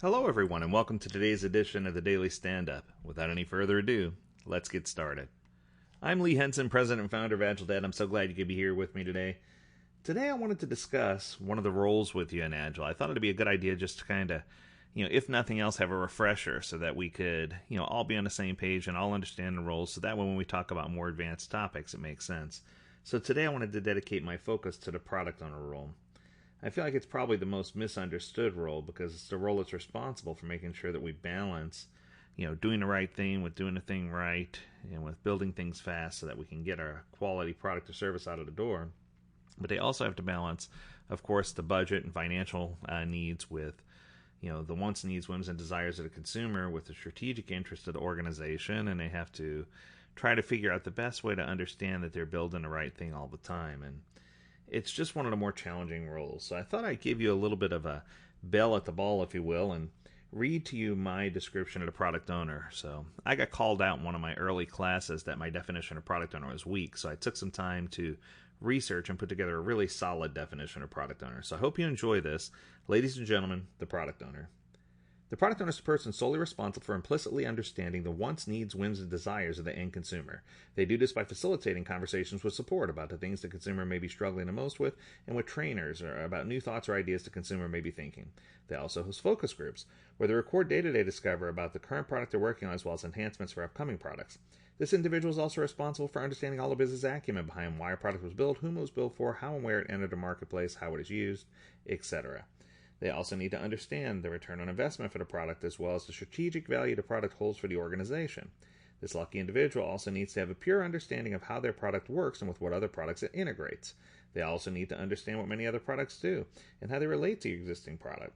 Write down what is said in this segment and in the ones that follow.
Hello, everyone, and welcome to today's edition of the Daily Stand-Up. Without any further ado, let's get started. I'm Lee Henson, president and founder of AgileDad. I'm so glad you could be here with me today. Today, I wanted to discuss one of the roles with you in Agile. I thought it'd be a good idea just to kind of, if nothing else, have a refresher so that we could, all be on the same page and all understand the roles. So that way, when we talk about more advanced topics, it makes sense. So today, I wanted to dedicate my focus to the product owner role. I feel like it's probably the most misunderstood role because it's the role that's responsible for making sure that we balance, doing the right thing with doing the thing right and with building things fast so that we can get our quality product or service out of the door. But they also have to balance, of course, the budget and financial needs with, the wants, needs, whims, and desires of the consumer with the strategic interest of the organization, and they have to try to figure out the best way to understand that they're building the right thing all the time. And it's just one of the more challenging roles. So I thought I'd give you a little bit of a bell at the ball, if you will, and read to you my description of the product owner. So I got called out in one of my early classes that my definition of product owner was weak. So I took some time to research and put together a really solid definition of product owner. So I hope you enjoy this. Ladies and gentlemen, the product owner. The product owner is the person solely responsible for implicitly understanding the wants, needs, whims, and desires of the end consumer. They do this by facilitating conversations with support about the things the consumer may be struggling the most with and with trainers or about new thoughts or ideas the consumer may be thinking. They also host focus groups where they record data they discover about the current product they're working on as well as enhancements for upcoming products. This individual is also responsible for understanding all the business acumen behind why a product was built, whom it was built for, how and where it entered the marketplace, how it is used, etc. They also need to understand the return on investment for the product as well as the strategic value the product holds for the organization. This lucky individual also needs to have a pure understanding of how their product works and with what other products it integrates. They also need to understand what many other products do and how they relate to your existing product.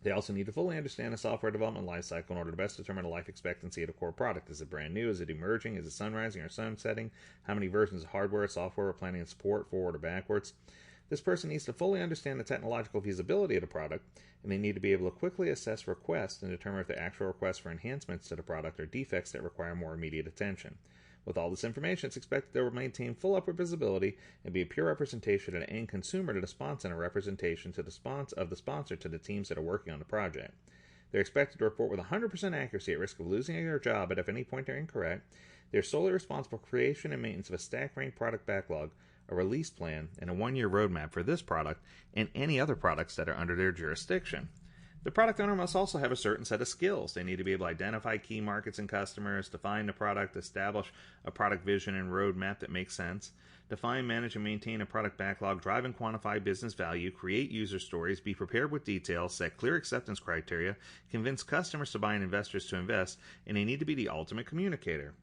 They also need to fully understand the software development lifecycle in order to best determine the life expectancy of the core product. Is it brand new? Is it emerging? Is it sunrising or sunsetting? How many versions of hardware or software we're planning to support forward or backwards? This person needs to fully understand the technological feasibility of the product, and they need to be able to quickly assess requests and determine if the actual requests for enhancements to the product are defects that require more immediate attention. With all this information, it's expected they will maintain full upward visibility and be a pure representation of the end consumer to the sponsor and a representation to the sponsor to the teams that are working on the project. They're expected to report with 100% accuracy at risk of losing their job, but if at any point they're incorrect. They're solely responsible for creation and maintenance of a stack-ranked product backlog, a release plan, and a one-year roadmap for this product and any other products that are under their jurisdiction. The product owner must also have a certain set of skills. They need to be able to identify key markets and customers, define the product, establish a product vision and roadmap that makes sense, define, manage, and maintain a product backlog, drive and quantify business value, create user stories, be prepared with details, set clear acceptance criteria, convince customers to buy and investors to invest, and they need to be the ultimate communicator.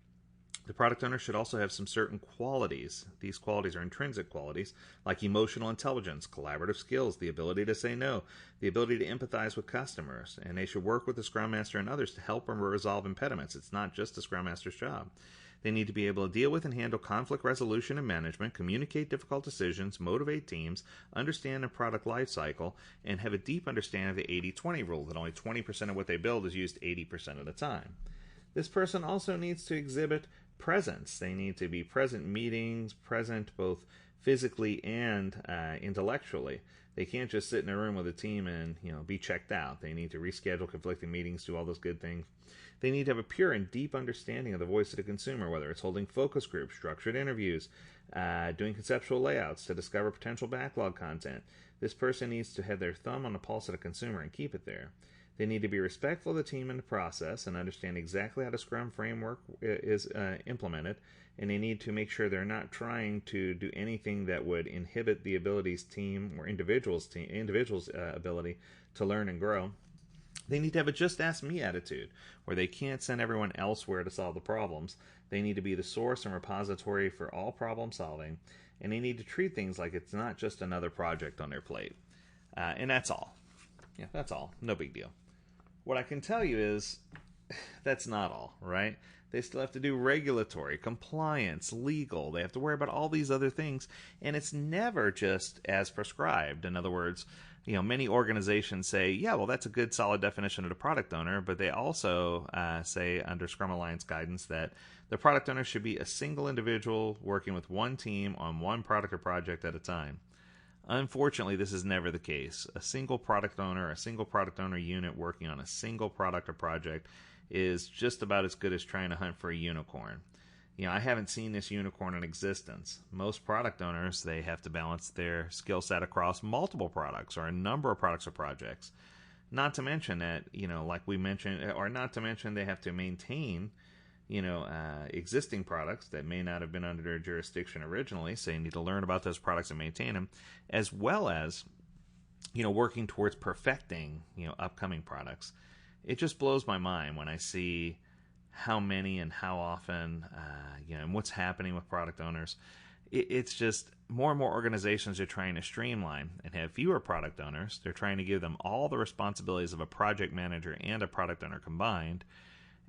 The product owner should also have some certain qualities. These qualities are intrinsic qualities, like emotional intelligence, collaborative skills, the ability to say no, the ability to empathize with customers, and they should work with the Scrum Master and others to help them resolve impediments. It's not just the Scrum Master's job. They need to be able to deal with and handle conflict resolution and management, communicate difficult decisions, motivate teams, understand the product lifecycle, and have a deep understanding of the 80-20 rule, that only 20% of what they build is used 80% of the time. This person also needs to exhibit presence. They need to be present in meetings, present both physically and intellectually. They can't just sit in a room with a team and be checked out. They need to reschedule conflicting meetings, do all those good things. They need to have a pure and deep understanding of the voice of the consumer, whether it's holding focus groups, structured interviews, doing conceptual layouts to discover potential backlog content. This person needs to have their thumb on the pulse of the consumer and keep it there. They need to be respectful of the team and the process and understand exactly how the Scrum framework is implemented, and they need to make sure they're not trying to do anything that would inhibit the team or individuals' ability to learn and grow. They need to have a just ask me attitude, where they can't send everyone elsewhere to solve the problems. They need to be the source and repository for all problem solving, and they need to treat things like it's not just another project on their plate. And that's all. Yeah, that's all. No big deal. What I can tell you is that's not all, right? They still have to do regulatory, compliance, legal. They have to worry about all these other things, and it's never just as prescribed. In other words, many organizations say, yeah, well, that's a good, solid definition of the product owner, but they also say under Scrum Alliance guidance that the product owner should be a single individual working with one team on one product or project at a time. Unfortunately, this is never the case. A single product owner unit working on a single product or project is just about as good as trying to hunt for a unicorn. I haven't seen this unicorn in existence. Most product owners, they have to balance their skill set across multiple products or a number of products or projects. Not to mention that, like we mentioned, or not to mention they have to maintain, existing products that may not have been under their jurisdiction originally, so you need to learn about those products and maintain them, as well as, working towards perfecting, upcoming products. It just blows my mind when I see how many and how often, and what's happening with product owners. It's just more and more organizations are trying to streamline and have fewer product owners. They're trying to give them all the responsibilities of a project manager and a product owner combined,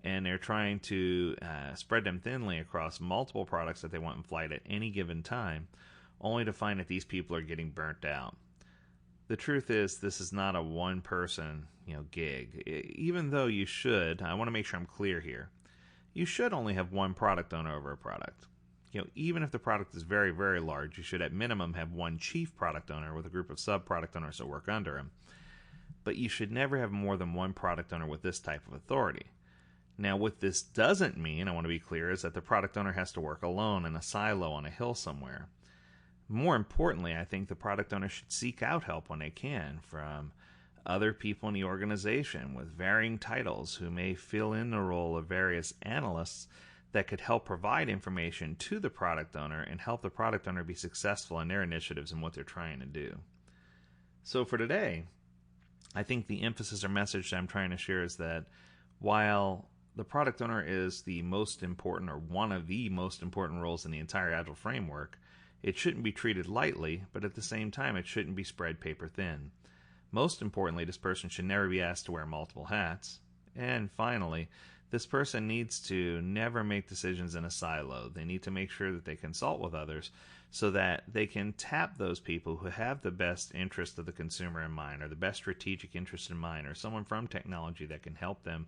and they're trying to spread them thinly across multiple products that they want in flight at any given time, only to find that these people are getting burnt out. The truth is, this is not a one-person, gig. Even though you should, I want to make sure I'm clear here, you should only have one product owner over a product. Even if the product is very, very large, you should at minimum have one chief product owner with a group of sub-product owners that work under him. But you should never have more than one product owner with this type of authority. Now, what this doesn't mean, I want to be clear, is that the product owner has to work alone in a silo on a hill somewhere. More importantly, I think the product owner should seek out help when they can from other people in the organization with varying titles who may fill in the role of various analysts that could help provide information to the product owner and help the product owner be successful in their initiatives and what they're trying to do. So for today, I think the emphasis or message that I'm trying to share is that while the product owner is the most important or one of the most important roles in the entire Agile framework, it shouldn't be treated lightly, but at the same time, it shouldn't be spread paper thin. Most importantly, this person should never be asked to wear multiple hats. And finally, this person needs to never make decisions in a silo. They need to make sure that they consult with others so that they can tap those people who have the best interest of the consumer in mind or the best strategic interest in mind or someone from technology that can help them,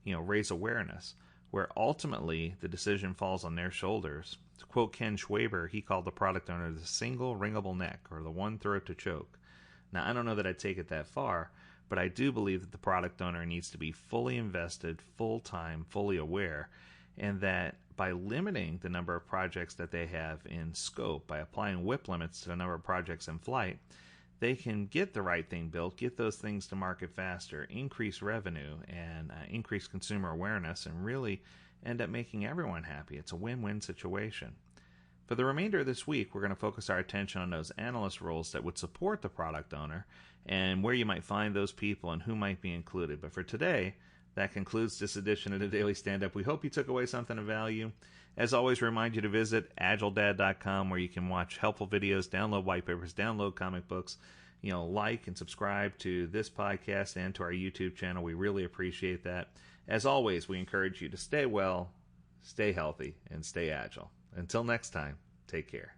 raise awareness, where ultimately the decision falls on their shoulders. To quote Ken Schwaber, he called the product owner the single wringable neck or the one throat to choke. Now, I don't know that I'd take it that far, but I do believe that the product owner needs to be fully invested, full-time, fully aware, and that by limiting the number of projects that they have in scope, by applying WIP limits to the number of projects in flight, they can get the right thing built, get those things to market faster, increase revenue, and increase consumer awareness, and really end up making everyone happy. It's a win-win situation. For the remainder of this week, we're going to focus our attention on those analyst roles that would support the product owner and where you might find those people and who might be included. But for today, that concludes this edition of the Daily Stand-Up. We hope you took away something of value. As always, remind you to visit AgileDad.com where you can watch helpful videos, download white papers, download comic books, like and subscribe to this podcast and to our YouTube channel. We really appreciate that. As always, we encourage you to stay well, stay healthy, and stay agile. Until next time, take care.